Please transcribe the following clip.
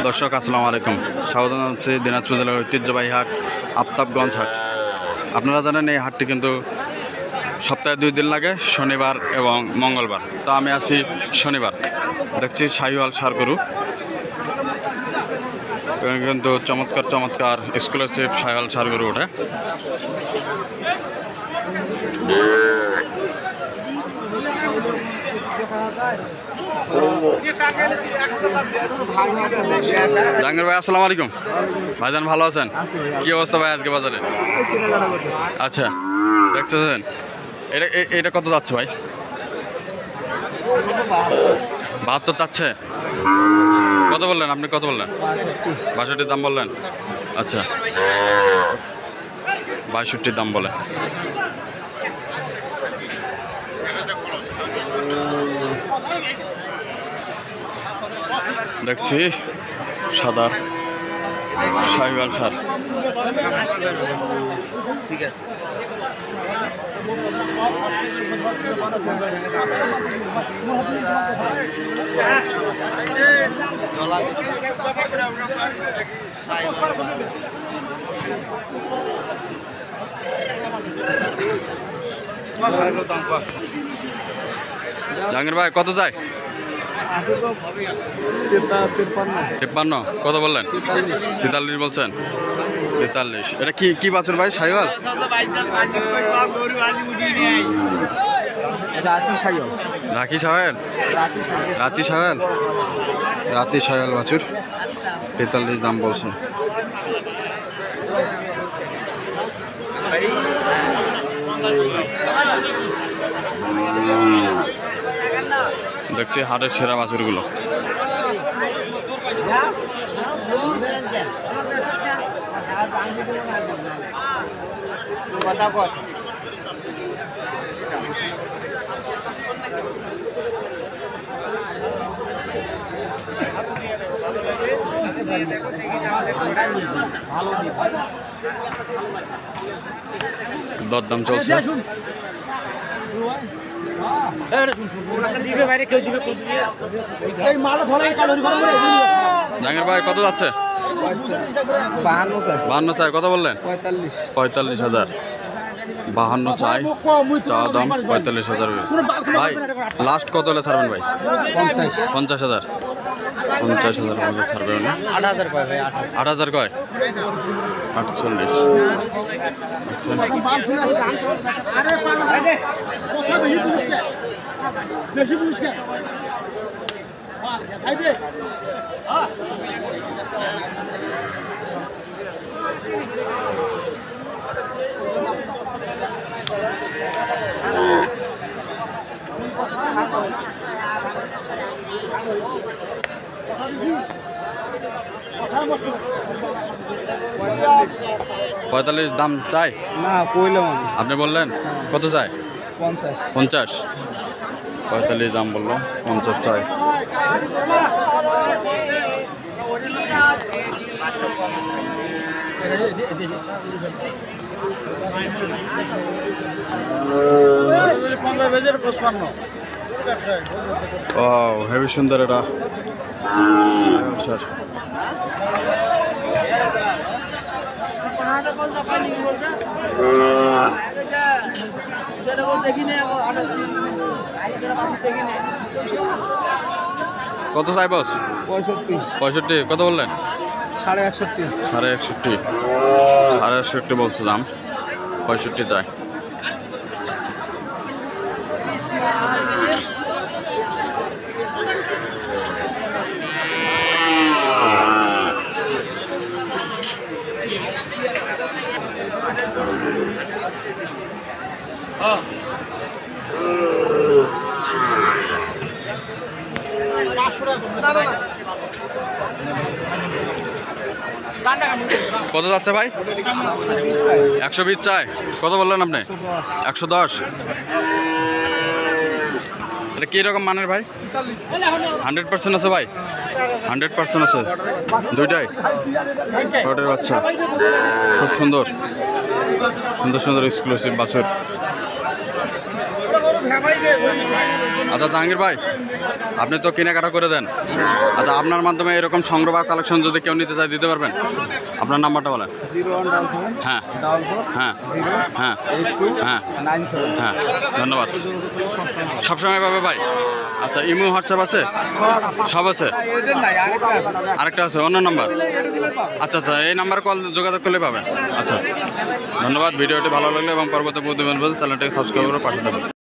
দর্শক আসসালামু আলাইকুম, স্বাগত জানাচ্ছি দিনাজপুর জেলার ঐতিহ্যবাহী হাট আফতাবগঞ্জ হাট। আপনারা জানেন এই হাটটি কিন্তু সপ্তাহে 2 দিন লাগে, শনিবার এবং মঙ্গলবার। তো আমি আছি শনিবার। দেখছি শাহিওয়াল ষাঁড় গরু, কিন্তু চমৎকার চমৎকার এক্সক্লুসিভ শাহিওয়াল ষাঁড় গরু ওঠে। জাহাঙ্গীর ভাই আসসালামু আলাইকুম। ভাইজান ভালো আছেন? কি অবস্থা ভাই আজকে বাজারে? আচ্ছা, দেখতেছেন এটা কত যাচ্ছে ভাই? 72 চাচ্ছে। কত বললেন আপনি? কত বললেন? 62 দাম বললেন। আচ্ছা, 62 দাম বলে। দেখছি সাদা শাহিওয়াল ষাঁড়। ঠিক আছে, জাহাঙ্গীর ভাই কত চাই? 53। কত বললেন? 43 বলছেন। 43। এটা কি বাছুর ভাই? শাহিওয়াল? রাখি শাহিওয়াল? রাতি শাহিওয়াল বাছুর, 43 দাম বলছে। দেখছি হাটের সেরা বাছুরগুলো। দরদাম চলছে। জাহাঙ্গীর ভাই কত যাচ্ছে? 52 চাই। কত বললেন? 45,000। 52 চাই, চাওয়া দাম 45,000। ভাই লাস্ট কত হলে ছাড়বেন ভাই? 50,000। 50,000 ছাড়বেন? 8,000 কয় ভাই? 8,000 কয়? 48। পঁয়তাল্লিশ দাম চাই না, কইলাম আপনি বললেন কত চাই? 50। 45 দাম বললো, 50 চাই। ও হেভি সুন্দর এটা স্যার। কত চাই বস? 65। কত বললেন? 61.5 বলছে দাম। 65 চাই। কত যাচ্ছে ভাই? 120 চাই। কত বললেন আপনি? 110। এটা কি রকম মানের ভাই? 100% আছে ভাই? 100% আছে দুইটাই? রটের বাচ্চা, খুব সুন্দর সুন্দর সুন্দর এক্সক্লুসিভ বাছুর। আচ্ছা জাহাঙ্গীর ভাই, আপনি তো কেনাকাটা করে দেন। আচ্ছা, আপনার মাধ্যমে এরকম সংগ্রহ বা কালেকশন যদি কেউ নিতে চায় দিতে পারবেন? আপনার নাম্বারটা বলেন। 0177 হ্যাঁ 44 হ্যাঁ 0 হ্যাঁ 82 হ্যাঁ 97। হ্যাঁ, ধন্যবাদ। সবসময় পাবে ভাই? আচ্ছা, ইমো হোয়াটসঅ্যাপ আছে? সব আছে। আরেকটা আছে অন্য নাম্বার? আচ্ছা আচ্ছা, এই নাম্বার কল যোগাযোগ করলে পাবেন। আচ্ছা, ধন্যবাদ। ভিডিওটি ভালো লাগলে এবং পরবর্তী প্রতিবেদন চ্যানেলটাকে সাবস্ক্রাইব করে পাঠিয়ে দেবেন।